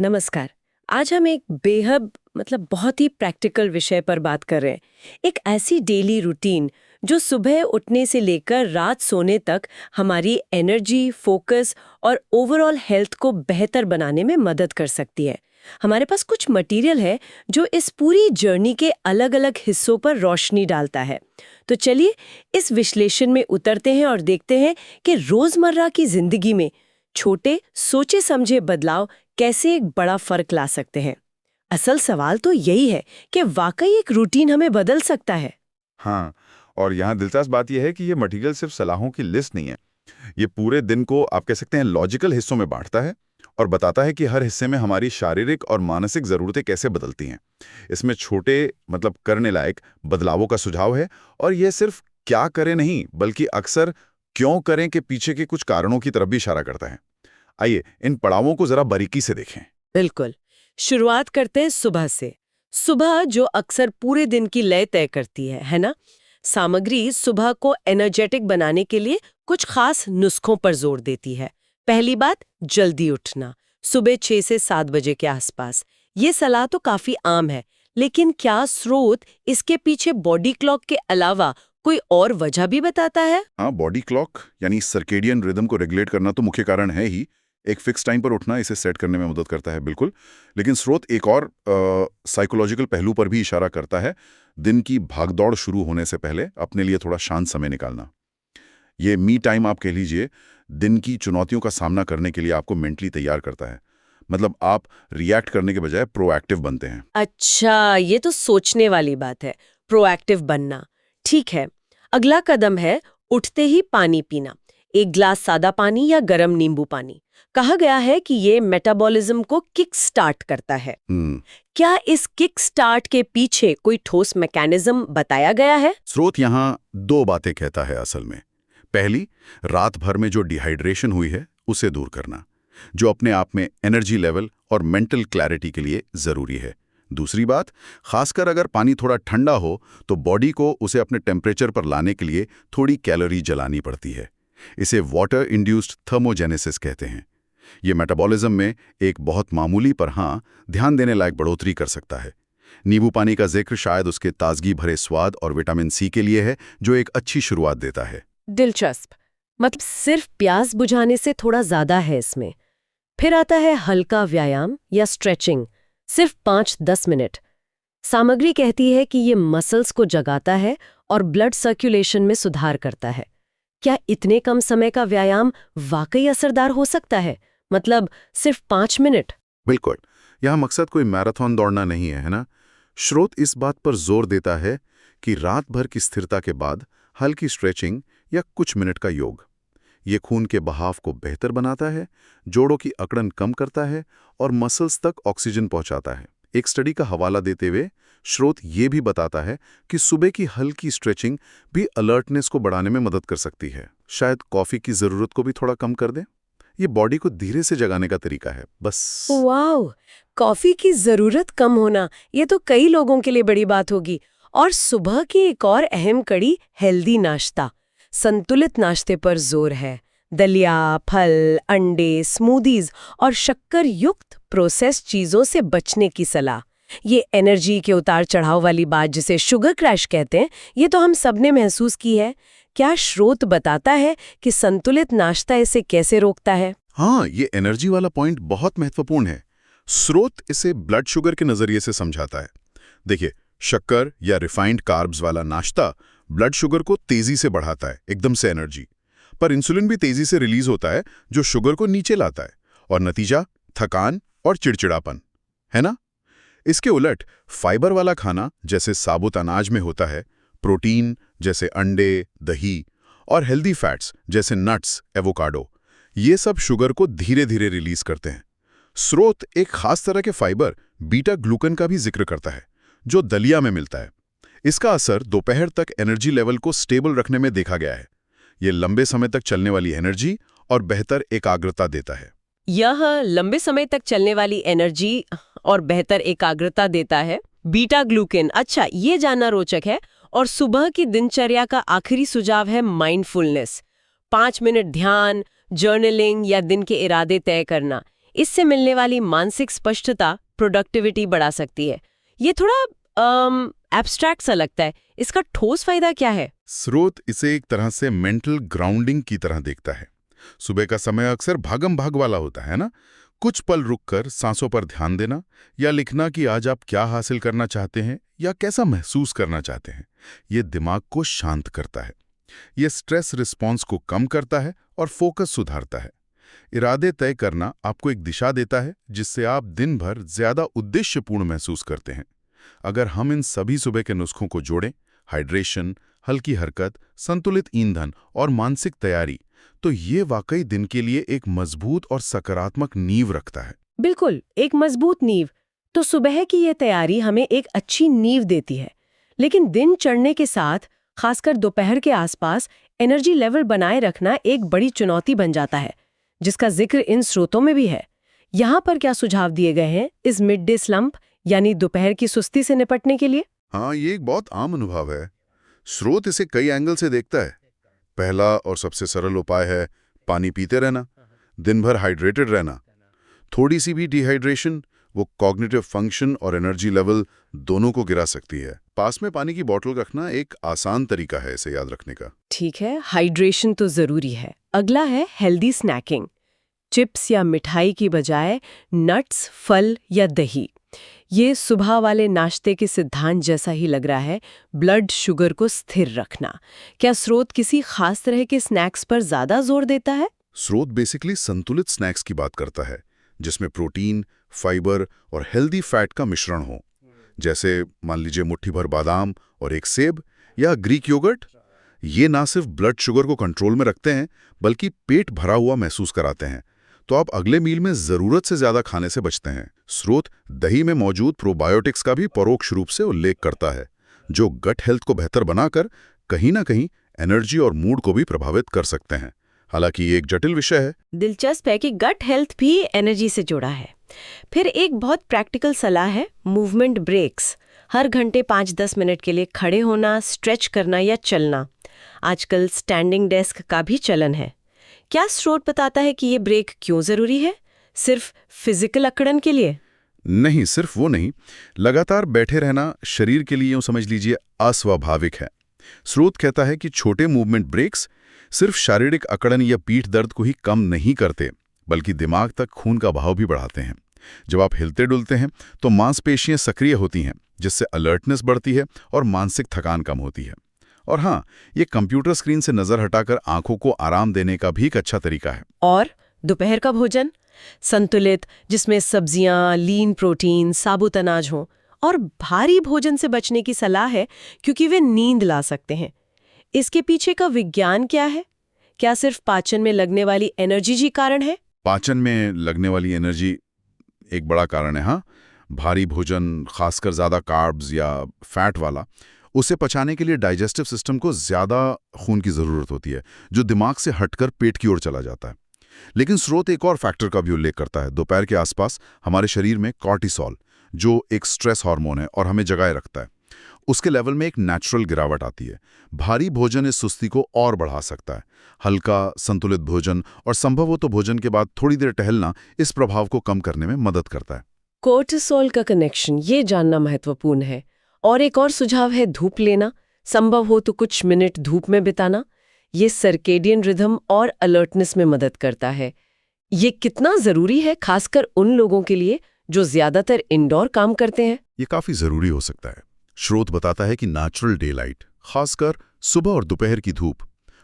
नमस्कार। आज हम एक बेहद बहुत ही प्रैक्टिकल विषय पर बात कर रहे हैं। एक ऐसी डेली रूटीन जो सुबह उठने से लेकर रात सोने तक हमारी एनर्जी, फोकस और ओवरऑल हेल्थ को बेहतर बनाने में मदद कर सकती है। हमारे पास कुछ मटेरियल है जो इस पूरी जर्नी के अलग-अलग हिस्सों पर रोशनी डालता है। तो चलिए इस विश्लेषण में उतरते हैं और देखते हैं कि रोजमर्रा की जिंदगी में छोटे सोचे समझे बदलाव कैसे एक बड़ा फर्क ला सकते हैं। असल सवाल तो यही है कि वाकई एक रूटीन हमें बदल सकता है। हाँ, और यहाँ दिलचस्प बात यह है कि ये मटेरियल सिर्फ सलाहों की लिस्ट नहीं है। ये पूरे दिन को आप कह सकते हैं लॉजिकल हिस्सों में बांटता है और बताता है कि हर हिस्से में हमारी शारीरिक और मानसिक ज़रूरतें कैसे बदलती हैं। इसमें छोटे करने लायक बदलावों का सुझाव है और यह सिर्फ क्या करें नहीं बल्कि अक्सर क्यों करें के पीछे के कुछ कारणों की तरफ भी इशारा करता है। आइए इन पड़ावों को जरा बारीकी से देखें। बिल्कुल। शुरुआत करते हैं सुबह से। सुबह जो अक्सर पूरे दिन की लय तय करती है ना? सामग्री सुबह को एनर्जेटिक बनाने के लिए कुछ खास नुस्खों पर जोर देती है। पहली बात, जल्दी उठना, सुबह 6 से 7 बजे के आसपास। ये सलाह तो काफी आम है, लेकिन क्या स्रोत इसके पीछे बॉडी क्लॉक के अलावा कोई और वजह भी बताता है? हाँ, बॉडी क्लॉक यानी सर्केडियन रिदम को रेगुलेट करना तो मुख्य कारण है ही। एक फिक्स टाइम पर उठना इसे सेट करने में मदद करता है, बिल्कुल। लेकिन स्रोत एक और साइकोलॉजिकल पहलू पर भी इशारा करता है। दिन की भागदौड़ शुरू होने से पहले अपने लिए थोड़ा शांत समय निकालना। ये मी टाइम आप कह लीजिए, दिन की चुनौतियों का सामना करने के लिए आपको मेंटली तैयार करता है। मतलब आप रिएक्ट करने के बजाय प्रोएक्टिव बनते हैं। अच्छा, ये तो सोचने वाली बात है, प्रोएक्टिव बनना। ठीक है। अगला कदम है उठते ही पानी पीना। एक ग्लास सादा पानी या गरम नींबू पानी। कहा गया है कि ये मेटाबॉलिज्म को किक स्टार्ट करता है। क्या इस किक स्टार्ट के पीछे कोई ठोस मैकेनिज्म बताया गया है? स्रोत यहाँ दो बातें कहता है असल में। पहली, रात भर में जो डिहाइड्रेशन हुई है उसे दूर करना, जो अपने आप में एनर्जी लेवल और मेंटल क्लैरिटी के लिए जरूरी है। दूसरी बात, खासकर अगर पानी थोड़ा ठंडा हो तो बॉडी को उसे अपने टेम्परेचर पर लाने के लिए थोड़ी कैलोरी जलानी पड़ती है। इसे वाटर इंड्यूस्ड थर्मोजेनेसिस कहते हैं। ये मेटाबॉलिज्म में एक बहुत मामूली पर हाँ ध्यान देने लायक बढ़ोतरी कर सकता है। नींबू पानी का जिक्र शायद उसके ताजगी भरे स्वाद और विटामिन सी के लिए है, जो एक अच्छी शुरुआत देता है। दिलचस्प। मतलब सिर्फ प्यास बुझाने से थोड़ा ज्यादा है इसमें। फिर आता है हल्का व्यायाम या स्ट्रेचिंग, सिर्फ 5-10 मिनट। सामग्री कहती है कि ये मसल्स को जगाता है और ब्लड सर्कुलेशन में सुधार करता है। क्या इतने कम समय का व्यायाम वाकई असरदार हो सकता है? मतलब सिर्फ 5 मिनट? बिल्कुल। यहाँ मकसद कोई मैराथन दौड़ना नहीं है ना? स्रोत इस बात पर जोर देता है कि रात भर की स्थिरता के बाद हल्की स्ट्रेचिंग या कुछ मिनट का योग, ये खून के बहाव को बेहतर बनाता है, जोड़ों की अकड़न कम करता है और मसल्स तक ऑक्सीजन पहुंचाता है। एक स्टडी का हवाला देते हुए स्रोत ये भी बताता है कि सुबह की हल्की स्ट्रेचिंग भी अलर्टनेस को बढ़ाने में मदद कर सकती है। शायद कॉफी की जरूरत को भी थोड़ा कम कर दे। ये बॉडी को धीरे से जगाने का तरीका है, बस। वाओ, कॉफी की जरूरत कम होना, ये तो कई लोगों के लिए बड़ी बात होगी। और सुबह की एक और अहम कड़ी, हेल्दी नाश्ता। संतुलित नाश्ते पर जोर है। दलिया, फल, अंडे, स्मूदीज और शक्कर युक्त प्रोसेस चीजों से बचने की सलाह। ये एनर्जी के उतार चढ़ाव वाली बात जिसे शुगर क्रैश कहते हैं, ये तो हम सबने महसूस की है। क्या स्रोत बताता है कि संतुलित नाश्ता इसे कैसे रोकता है? हाँ, ये एनर्जी वाला पॉइंट बहुत महत्वपूर्ण है। स्रोत इसे ब्लड शुगर के नजरिए से समझाता है। देखिए, शक्कर या रिफाइंड कार्ब्स वाला नाश्ता ब्लड शुगर को तेजी से बढ़ाता है, एकदम से एनर्जी। पर इंसुलिन भी तेजी से रिलीज होता है, जो शुगर को नीचे लाता है, और नतीजा थकान और चिड़चिड़ापन, है ना? इसके उलट फाइबर वाला खाना जैसे साबुत अनाज में होता है, प्रोटीन जैसे अंडे, दही और हेल्दी फैट्स जैसे नट्स, एवोकाडो, ये सब शुगर को धीरे धीरे रिलीज करते हैं। स्रोत एक खास तरह के फाइबर बीटा ग्लूकन का भी जिक्र करता है, जो दलिया में मिलता है। इसका असर दोपहर तक एनर्जी लेवल को स्टेबल रखने में देखा गया है। ये लंबे समय तक चलने वाली एनर्जी और बेहतर एकाग्रता देता है। यह लंबे समय तक चलने वाली एनर्जी और बेहतर एकाग्रता देता है। बीटा ग्लूकेन, अच्छा, ये जानना रोचक है। और सुबह की दिनचर्या का आखिरी सुझाव है माइंडफुलनेस। 5 मिनट ध्यान, जर्नलिंग या दिन के इरादे तय करना। इससे मिलने वाली मानसिक स्पष्टता प्रोडक्टिविटी बढ़ा सकती है। ये थोड़ा एब्स्ट्रैक्ट सा लगता है, इसका ठोस फायदा क्या है? स्रोत इसे एक तरह से मेंटल ग्राउंडिंग की तरह देखता है। सुबह का समय अक्सर भागम भाग वाला होता है ना, कुछ पल रुककर सांसों पर ध्यान देना या लिखना कि आज आप क्या हासिल करना चाहते हैं या कैसा महसूस करना चाहते हैं, ये दिमाग को शांत करता है। ये स्ट्रेस रिस्पॉन्स को कम करता है और फोकस सुधारता है। इरादे तय करना आपको एक दिशा देता है जिससे आप दिन भर ज्यादा उद्देश्यपूर्ण महसूस करते हैं। अगर हम इन सभी सुबह के नुस्खों को जोड़ें, हाइड्रेशन, हल्की हरकत, संतुलित ईंधन और मानसिक तैयारी, तो ये वाकई दिन के लिए एक मजबूत और सकारात्मक नींव रखता है। बिल्कुल, एक मजबूत नींव। तो सुबह की ये तैयारी हमें एक अच्छी नींव देती है, लेकिन दिन चढ़ने के साथ, खासकर दोपहर के आसपास, एनर्जी लेवल बनाए रखना एक बड़ी चुनौती बन जाता है, जिसका जिक्र इन स्रोतों में भी है। यहाँ पर क्या सुझाव दिए गए हैं इस मिड डे स्लंप यानी दोपहर की सुस्ती से निपटने के लिए? हाँ, ये एक बहुत आम अनुभव है। स्रोत इसे कई एंगल से देखता है। पहला और सबसे सरल उपाय है पानी पीते रहना, दिन भर हाइड्रेटेड रहना। थोड़ी सी भी डिहाइड्रेशन वो कॉग्निटिव फंक्शन और एनर्जी लेवल दोनों को गिरा सकती है। पास में पानी की बोतल रखना एक आसान तरीका है इसे याद रखने का। ठीक है, हाइड्रेशन तो जरूरी है। अगला है हेल्दी स्नैकिंग। चिप्स या मिठाई की बजाय नट्स, फल या दही। ये सुबह वाले नाश्ते के सिद्धांत जैसा ही लग रहा है, ब्लड शुगर को स्थिर रखना। क्या स्रोत किसी खास तरह के स्नैक्स पर ज्यादा जोर देता है? स्रोत बेसिकली संतुलित स्नैक्स की बात करता है, जिसमें प्रोटीन, फाइबर और हेल्दी फैट का मिश्रण हो। जैसे मान लीजिए मुट्ठी भर बादाम और एक सेब या ग्रीक योगर्ट। ये ना सिर्फ ब्लड शुगर को कंट्रोल में रखते हैं, बल्कि पेट भरा हुआ महसूस कराते हैं। तो आप अगले मील में जरूरत से ज्यादा खाने से बचते हैं। स्रोत दही में मौजूद प्रोबायोटिक्स का भी परोक्ष रूप से उल्लेख करता है, जो गट हेल्थ को बेहतर बनाकर कहीं ना कहीं एनर्जी और मूड को भी प्रभावित कर सकते हैं। हालांकि ये एक जटिल विषय है। दिलचस्प है कि गट हेल्थ भी एनर्जी से जुड़ा है। फिर एक बहुत प्रैक्टिकल सलाह है मूवमेंट ब्रेक्स। हर घंटे 5-10 मिनट के लिए खड़े होना, स्ट्रेच करना या चलना। आजकल स्टैंडिंग डेस्क का भी चलन है। क्या स्रोत बताता है कि ये ब्रेक क्यों जरूरी है? सिर्फ फिजिकल अकड़न के लिए? नहीं, सिर्फ वो नहीं। लगातार बैठे रहना शरीर के लिए यूं समझ लीजिए अस्वाभाविक है। स्रोत कहता है कि छोटे मूवमेंट ब्रेक्स सिर्फ शारीरिक अकड़न या पीठ दर्द को ही कम नहीं करते, बल्कि दिमाग तक खून का बहाव भी बढ़ाते हैं। जब आप हिलते डुलते हैं तो मांसपेशियां सक्रिय होती हैं, जिससे अलर्टनेस बढ़ती है और मानसिक थकान कम होती है। और हाँ, ये कंप्यूटर स्क्रीन से नजर हटाकर आंखों को आराम देने का भी एक अच्छा तरीका है। और दोपहर का भोजन संतुलित, जिसमें सब्जियां, लीन प्रोटीन, साबुत अनाज हो। और भारी भोजन से बचने की सलाह है, क्योंकि वे नींद ला सकते हैं। इसके पीछे का विज्ञान क्या है? क्या सिर्फ पाचन में लगने वाली एनर्जी जी कारण है? पाचन में लगने वाली एनर्जी एक बड़ा कारण है। हाँ, भारी भोजन, खासकर ज्यादा कार्ब्स या फैट वाला, उसे पचाने के लिए डाइजेस्टिव सिस्टम को ज्यादा खून की जरूरत होती है, जो दिमाग से हटकर पेट की ओर चला जाता है। लेकिन स्रोत एक और फैक्टर का भी उल्लेख करता है। दोपहर के आसपास हमारे शरीर में कॉर्टिसोल, जो एक स्ट्रेस हार्मोन है और हमें जगाए रखता है, उसके लेवल में एक नेचुरल गिरावट आती है। भारी भोजन इस सुस्ती को और बढ़ा सकता है। हल्का संतुलित भोजन और संभव हो तो भोजन के बाद थोड़ी देर टहलना इस प्रभाव को कम करने में मदद करता है। कोर्टिसोल का कनेक्शन, ये जानना महत्वपूर्ण है। और एक और सुझाव है धूप लेना। संभव हो तो कुछ मिनट धूप में बिताना। ये सर्केडियन रिदम और अलर्टनेस में मदद करता है। ये कितना जरूरी है, खासकर उन लोगों के लिए जो ज्यादातर इंडोर काम करते हैं? ये काफी जरूरी हो सकता है। स्रोत बताता है कि नेचुरल डे लाइट, खासकर सुबह और दोपहर की धूप,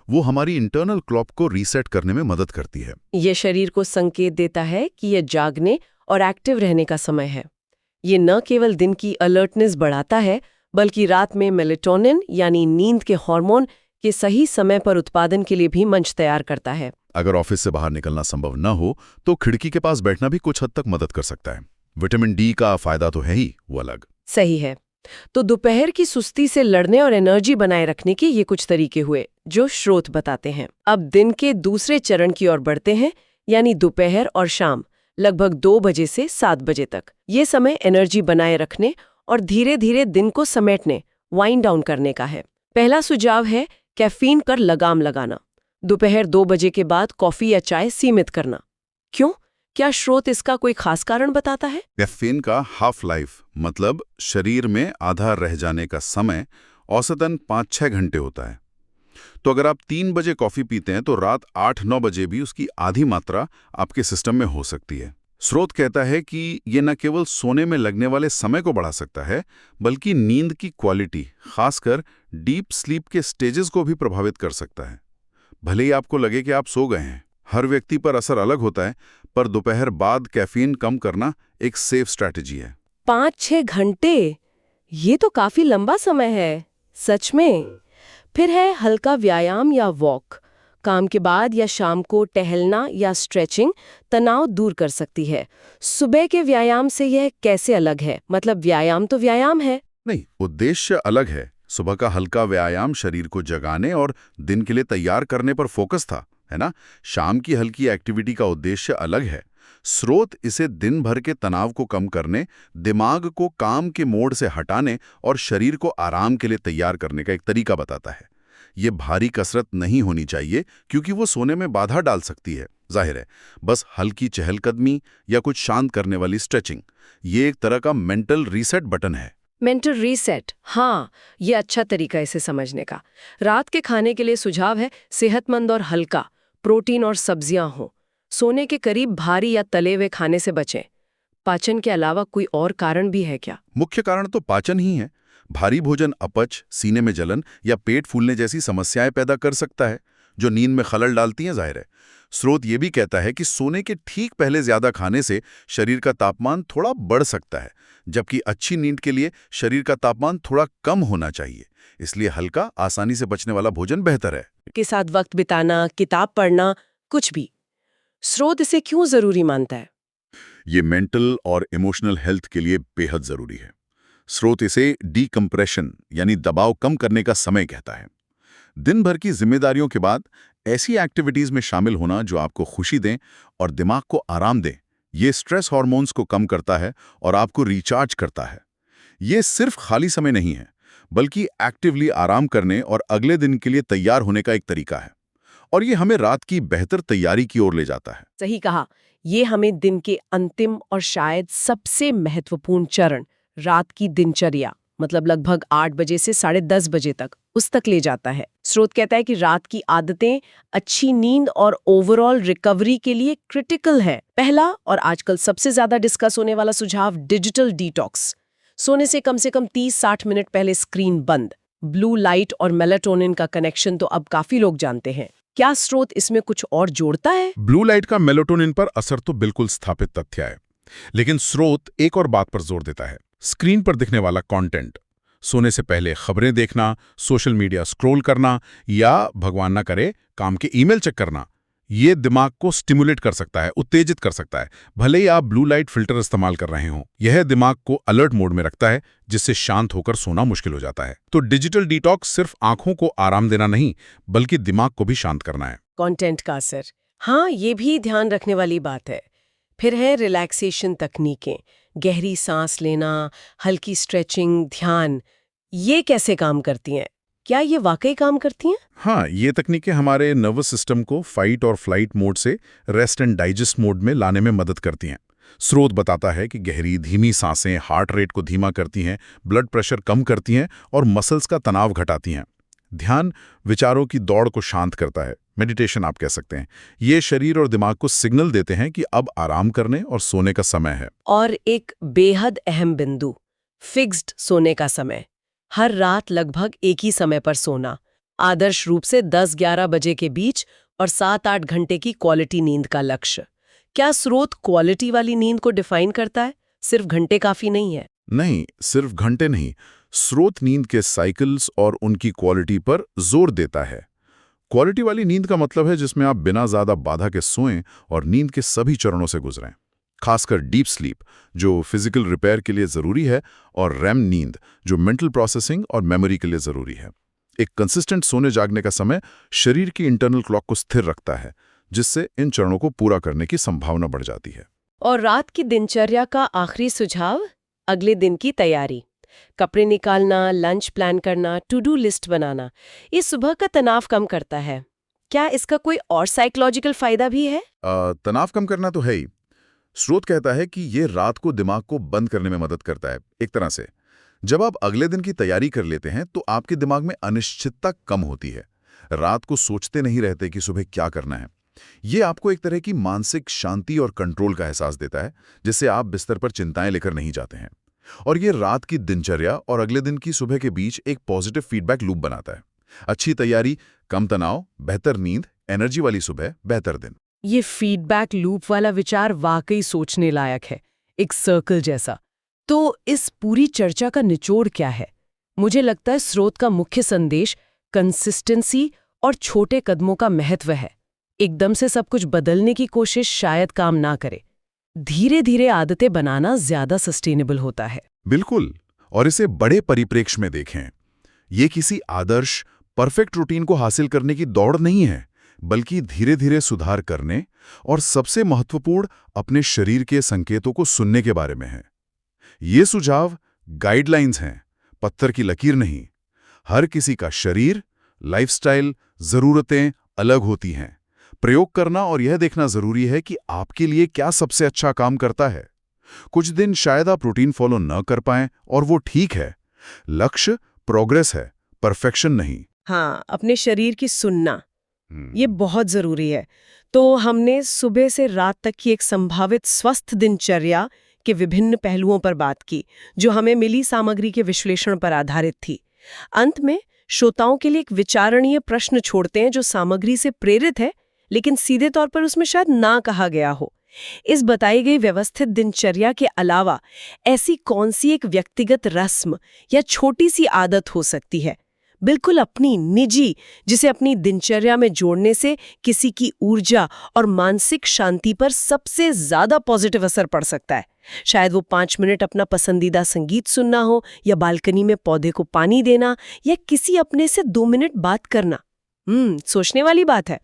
वो हमारी इंटरनल क्लॉक को रीसेट करने में मदद करती है। ये शरीर को संकेत देता है कि ये जागने और एक्टिव रहने का समय है। ये न केवल दिन की अलर्टनेस बढ़ाता है, बल्कि रात में मेलेटोनिन यानी नींद के हार्मोन के सही समय पर उत्पादन के लिए भी मंच तैयार करता है। अगर ऑफिस से बाहर निकलना संभव न हो तो खिड़की के पास बैठना भी कुछ हद तक मदद कर सकता है। विटामिन डी का फायदा तो है ही, वो अलग। सही है। तो दोपहर की सुस्ती से लड़ने और एनर्जी बनाए रखने के ये कुछ तरीके हुए जो स्रोत बताते हैं। अब दिन के दूसरे चरण की ओर बढ़ते हैं, यानी दोपहर और शाम, लगभग 2 बजे से 7 बजे तक। ये समय एनर्जी बनाए रखने और धीरे धीरे दिन को समेटने, वाइंड डाउन करने का है। पहला सुझाव है कैफीन पर लगाम लगाना। दोपहर 2 बजे के बाद कॉफी या चाय सीमित करना। क्यों? क्या स्रोत इसका कोई खास कारण बताता है? कैफीन का हाफ लाइफ मतलब शरीर में आधा रह जाने का समय औसतन 5-6 घंटे होता है। तो अगर आप 3 बजे कॉफी पीते हैं तो रात 8-9 बजे भी उसकी आधी मात्रा आपके सिस्टम में हो सकती है। स्रोत कहता है कि ये न केवल सोने में लगने वाले समय को बढ़ा सकता है, बल्कि नींद की क्वालिटी, खासकर डीप स्लीप के स्टेजेस को भी प्रभावित कर सकता है। भले ही आपको लगे कि आप सो गए हैं, हर व्यक्ति पर असर अलग होता है, पर दोपहर बाद कैफीन कम करना एक सेफ स्ट्रैटेजी है। 5-6 घंटे, ये तो काफी लंबा समय है, सच में। फिर है हल्का व्यायाम या वॉक। काम के बाद या शाम को टहलना या स्ट्रेचिंग तनाव दूर कर सकती है। सुबह के व्यायाम से यह कैसे अलग है? मतलब व्यायाम तो व्यायाम है। नहीं, उद्देश्य अलग है। सुबह का हल्का व्यायाम शरीर को जगाने और दिन के लिए तैयार करने पर फोकस था, है ना? शाम की हल्की एक्टिविटी का उद्देश्य अलग है। स्रोत इसे दिन भर के तनाव को कम करने, दिमाग को काम के मोड से हटाने और शरीर को आराम के लिए तैयार करने का एक तरीका बताता है। ये भारी कसरत नहीं होनी चाहिए क्योंकि वो सोने में बाधा डाल सकती है, जाहिर है। बस हल्की चहलकदमी या कुछ शांत करने वाली स्ट्रेचिंग, ये एक तरह का मेंटल रीसेट बटन है। मेंटल रीसेट, हाँ, ये अच्छा तरीका इसे समझने का। रात के खाने के लिए सुझाव है सेहतमंद और हल्का, प्रोटीन और सब्जियां हों। सोने के करीब भारी या तले हुए खाने से बचें। पाचन के अलावा कोई और कारण भी है क्या? मुख्य कारण तो पाचन ही है। भारी भोजन अपच, सीने में जलन या पेट फूलने जैसी समस्याएं पैदा कर सकता है, जो नींद में खलल डालती हैं, जाहिर है। स्रोत ये भी कहता है कि सोने के ठीक पहले ज्यादा खाने से शरीर का तापमान थोड़ा बढ़ सकता है, जबकि अच्छी नींद के लिए शरीर का तापमान थोड़ा कम होना चाहिए। इसलिए हल्का, आसानी से पचने वाला भोजन बेहतर है। के साथ वक्त बिताना, किताब पढ़ना, कुछ भी। स्रोत इसे क्यों जरूरी मानता है? ये मेंटल और इमोशनल हेल्थ के लिए बेहद जरूरी है। स्रोत इसे डीकम्प्रेशन यानी दबाव कम करने का समय कहता है। दिन भर की जिम्मेदारियों के बाद ऐसी एक्टिविटीज में शामिल होना जो आपको खुशी दें और दिमाग को आराम दें, ये स्ट्रेस हार्मोन्स को कम करता है और आपको रिचार्ज करता है। ये सिर्फ खाली समय नहीं है, बल्कि एक्टिवली आराम करने और अगले दिन के लिए तैयार होने का एक तरीका है। और ये हमें रात की बेहतर तैयारी की ओर ले जाता है। सही कहा, ये हमें दिन के अंतिम और शायद सबसे महत्वपूर्ण चरण, रात की दिनचर्या, मतलब लगभग 8 बजे से 10:30 बजे तक, उस तक ले जाता है। स्रोत कहता है कि रात की आदतें अच्छी नींद और ओवरऑल रिकवरी के लिए क्रिटिकल है। पहला और आजकल सबसे ज्यादा डिस्कस होने वाला सुझाव, डिजिटल डिटॉक्स। सोने से कम 30-60 मिनट पहले स्क्रीन बंद। ब्लू लाइट और मेलाटोनिन का कनेक्शन तो अब काफी लोग जानते हैं। क्या स्रोत इसमें कुछ और जोड़ता है? ब्लू लाइट का मेलाटोनिन पर असर तो बिल्कुल स्थापित तथ्य है, लेकिन स्रोत एक और बात पर जोर देता है, स्क्रीन पर दिखने वाला कंटेंट। सोने से पहले खबरें देखना, सोशल मीडिया स्क्रॉल करना या भगवान न करे काम के ईमेल चेक करना, ये दिमाग को स्टिमुलेट कर सकता है, उत्तेजित कर सकता है। भले ही आप ब्लू लाइट फिल्टर इस्तेमाल कर रहे हों, यह दिमाग को अलर्ट मोड में रखता है, जिससे शांत होकर सोना मुश्किल हो जाता है। तो डिजिटल डिटॉक्स सिर्फ आंखों को आराम देना नहीं, बल्कि दिमाग को भी शांत करना है। कंटेंट का असर, हाँ, ये भी ध्यान रखने वाली बात है। फिर है रिलैक्सेशन तकनीकें, गहरी सांस लेना, हल्की स्ट्रेचिंग, ध्यान। ये कैसे काम करती हैं? क्या ये वाकई काम करती हैं? हाँ, ये तकनीकें हमारे नर्वस सिस्टम को फाइट और फ्लाइट मोड से रेस्ट एंड डाइजेस्ट मोड में लाने में मदद करती हैं। स्रोत बताता है कि गहरी धीमी सांसें हार्ट रेट को धीमा करती हैं, ब्लड प्रेशर कम करती हैं और मसल्स का तनाव घटाती हैं। ध्यान विचारों की दौड़ को शांत करता है, मेडिटेशन आप कह सकते हैं। ये शरीर और दिमाग को सिग्नल देते हैं कि अब आराम करने और सोने का समय है। और एक बेहद अहम बिंदु, फिक्स्ड सोने का समय। हर रात लगभग एक ही समय पर सोना, आदर्श रूप से 10-11 बजे के बीच, और 7-8 घंटे की क्वालिटी नींद का लक्ष्य। क्या स्रोत क्वालिटी वाली नींद को डिफाइन करता है? सिर्फ घंटे काफी नहीं है? नहीं, सिर्फ घंटे नहीं। स्रोत नींद के साइकिल्स और उनकी क्वालिटी पर जोर देता है। क्वालिटी वाली नींद का मतलब है जिसमें आप बिना ज्यादा बाधा के सोएं और नींद के सभी चरणों से गुजरें, खासकर डीप स्लीप जो फिजिकल रिपेयर के लिए जरूरी है, और रैम नींद जो मेंटल प्रोसेसिंग और मेमोरी के लिए जरूरी है। एक कंसिस्टेंट सोने जागने का समय शरीर की इंटरनल क्लॉक को स्थिर रखता है, जिससे इन चरणों को पूरा करने की संभावना बढ़ जाती है। और रात की दिनचर्या का आखिरी सुझाव, अगले दिन की तैयारी। कपड़े निकालना, लंच प्लान करना, टू डू लिस्ट बनाना, ये सुबह का तनाव कम करता है। क्या इसका कोई और साइकोलॉजिकल फायदा भी है? तनाव कम करना तो है ही। स्रोत कहता है कि ये रात को दिमाग को बंद करने में मदद करता है। एक तरह से जब आप अगले दिन की तैयारी कर लेते हैं तो आपके दिमाग में अनिश्चितता कम होती है। रात को सोचते नहीं रहते कि सुबह क्या करना है। ये आपको एक तरह की मानसिक शांति और कंट्रोल का एहसास देता है, जिससे आप बिस्तर पर चिंताएं लेकर नहीं जाते हैं। और ये रात की दिनचर्या और अगले दिन की सुबह के बीच एक पॉजिटिव फीडबैक लूप बनाता है। अच्छी तैयारी, कम तनाव, बेहतर नींद, एनर्जी वाली सुबह, बेहतर दिन। ये फीडबैक लूप वाला विचार वाकई सोचने लायक है, एक सर्कल जैसा। तो इस पूरी चर्चा का निचोड़ क्या है? मुझे लगता है स्रोत का मुख्य संदेश कंसिस्टेंसी और छोटे कदमों का महत्व है। एकदम से सब कुछ बदलने की कोशिश शायद काम ना करे। धीरे धीरे आदतें बनाना ज्यादा सस्टेनेबल होता है। बिल्कुल, और इसे बड़े परिप्रेक्ष्य में देखें। ये किसी आदर्श परफेक्ट रूटीन को हासिल करने की दौड़ नहीं है, बल्कि धीरे धीरे सुधार करने और सबसे महत्वपूर्ण अपने शरीर के संकेतों को सुनने के बारे में है। ये सुझाव गाइडलाइंस हैं, पत्थर की लकीर नहीं। हर किसी का शरीर, लाइफस्टाइल, जरूरतें अलग होती हैं। प्रयोग करना और यह देखना जरूरी है कि आपके लिए क्या सबसे अच्छा काम करता है। कुछ दिन शायद आप रूटीन फॉलो न कर पाएं, और वो ठीक है। लक्ष्य प्रोग्रेस है, परफेक्शन नहीं। हाँ, अपने शरीर की सुनना, ये बहुत जरूरी है। तो हमने सुबह से रात तक की एक संभावित स्वस्थ दिनचर्या के विभिन्न पहलुओं पर बात की, जो हमें मिली सामग्री के विश्लेषण पर आधारित थी। अंत में श्रोताओं के लिए एक विचारणीय प्रश्न छोड़ते हैं, जो सामग्री से प्रेरित है लेकिन सीधे तौर पर उसमें शायद ना कहा गया हो। इस बताई गई व्यवस्थित दिनचर्या के अलावा ऐसी कौन सी एक व्यक्तिगत रस्म या छोटी सी आदत हो सकती है, बिल्कुल अपनी निजी, जिसे अपनी दिनचर्या में जोड़ने से किसी की ऊर्जा और मानसिक शांति पर सबसे ज्यादा पॉजिटिव असर पड़ सकता है? शायद वो 5 मिनट अपना पसंदीदा संगीत सुनना हो, या बालकनी में पौधे को पानी देना, या किसी अपने से 2 मिनट बात करना। सोचने वाली बात है।